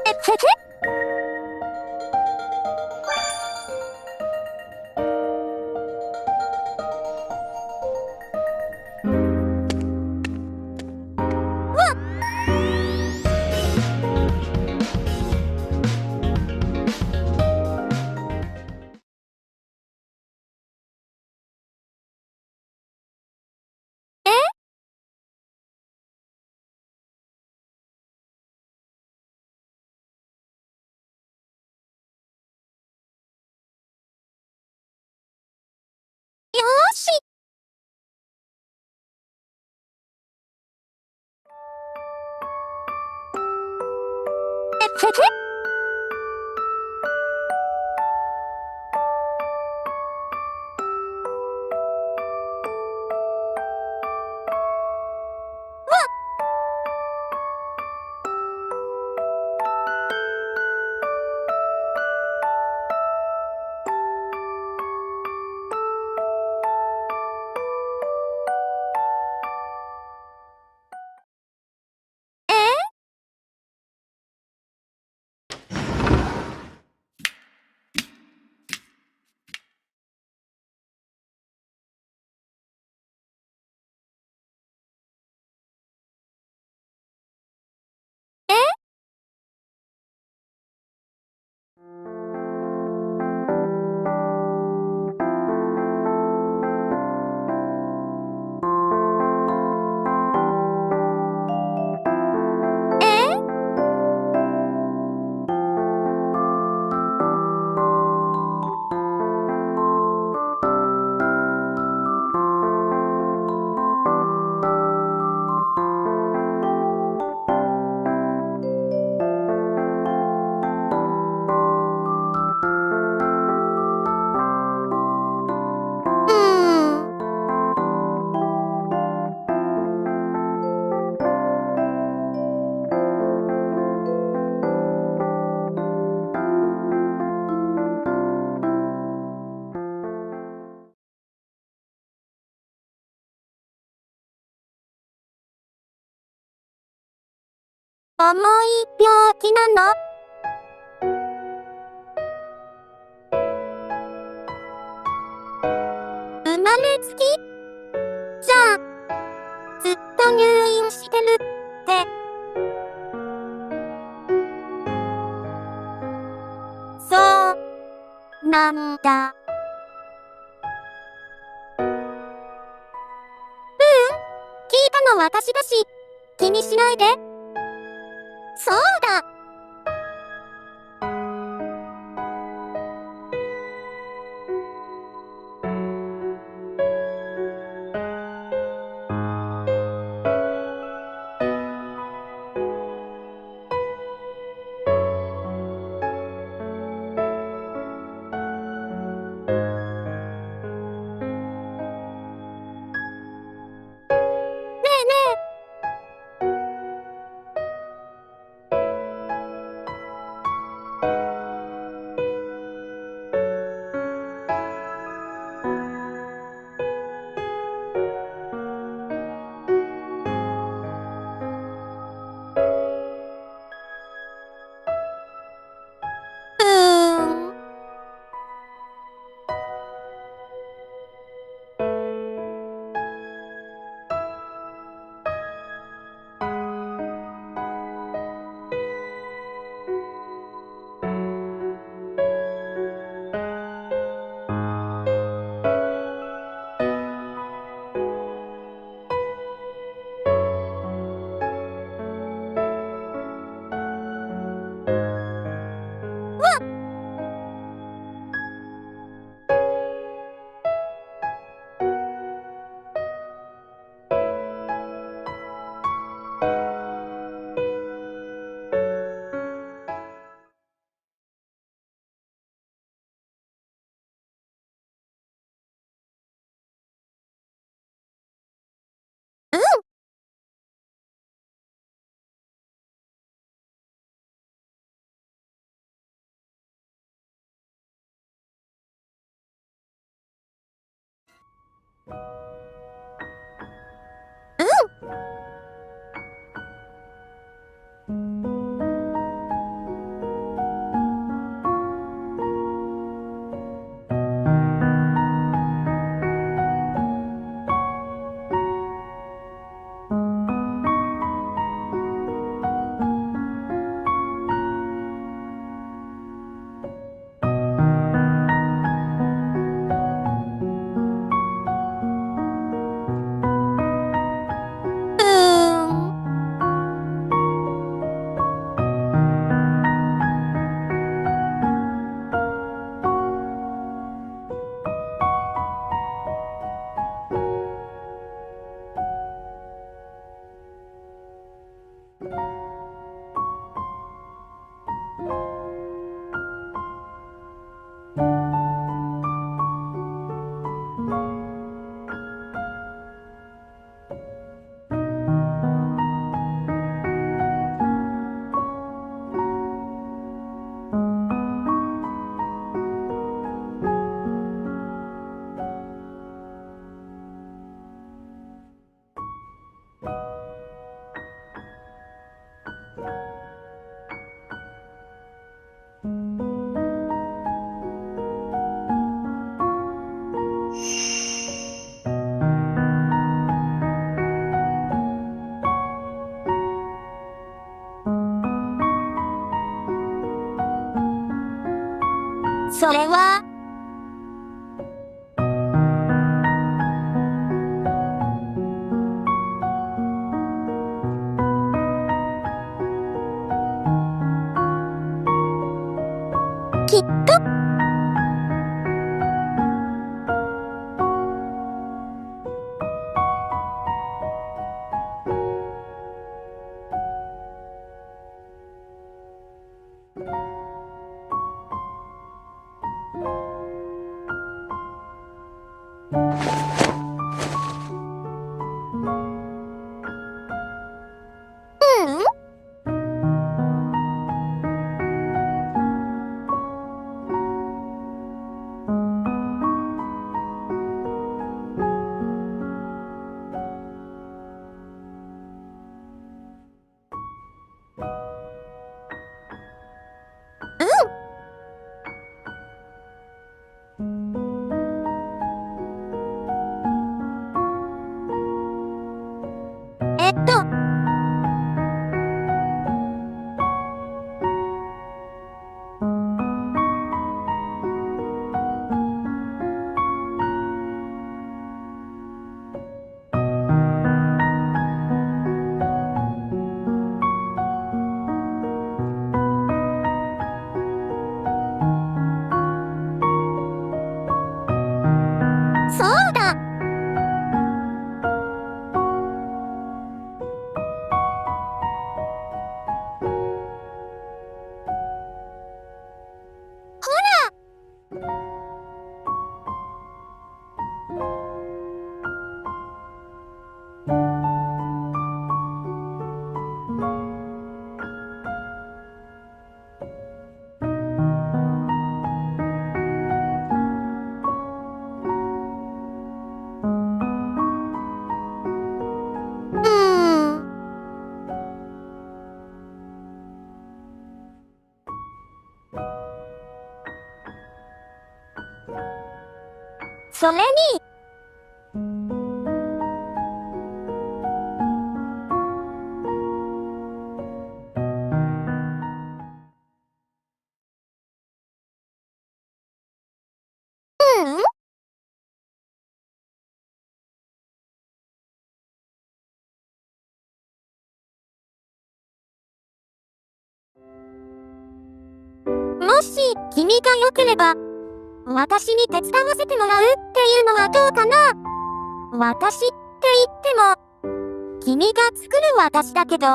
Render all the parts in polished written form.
えへへ。よーし。えへへ。うーん。重い病気なの？生まれつき？じゃあ、ずっと入院してるって。そうなんだ。聞いたの私だし、気にしないで。そうだ。ねえねえ。うん。うん。それは、きっと、うん。えっと、そうだ。ほら、うーん。それに、うん。もし、君が良ければ、私に手伝わせてもらうっていうのはどうかな。私って言っても、君が作る私だけど、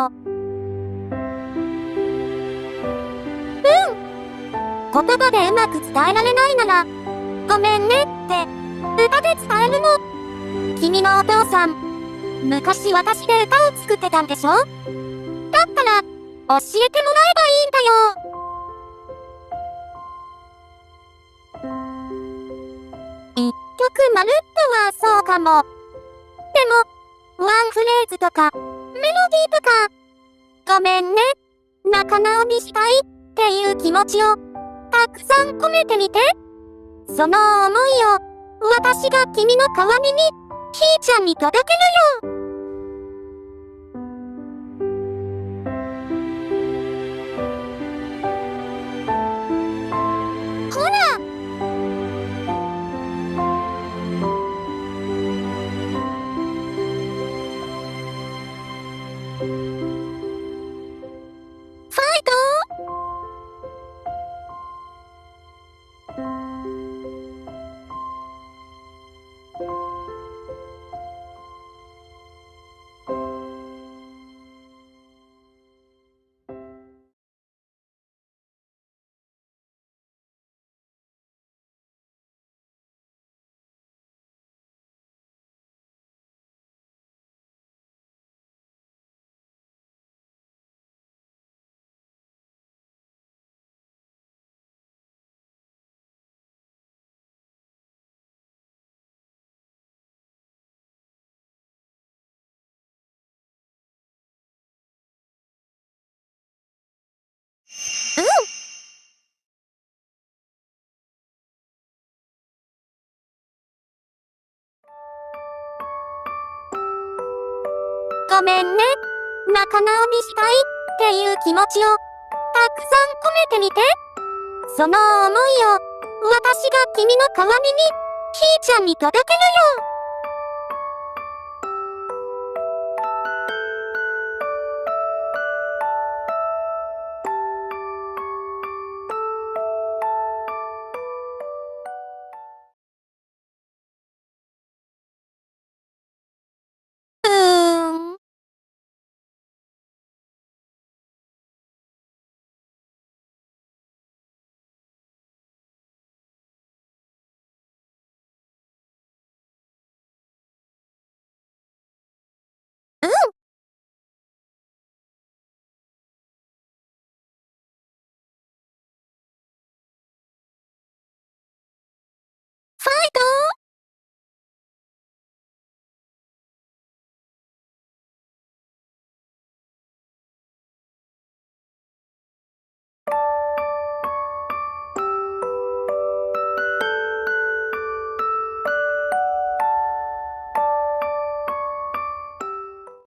言葉でうまく伝えられないなら、ごめんねって、歌で伝えるの。君のお父さん、昔私で歌を作ってたんでしょ？だったら、教えてもらえばいいんだよ。一曲まるっとはそうかも。でも、ワンフレーズとか、メロディーとか、ごめんね、仲直りしたいっていう気持ちを、たくさん込めてみて。その思いを、私が君の代わりに、ひーちゃんに届けるよ。ほら、ファイト。ごめんね。仲直りしたいっていう気持ちをたくさん込めてみて。その思いを私が君の代わりにひーちゃんに届けるよ。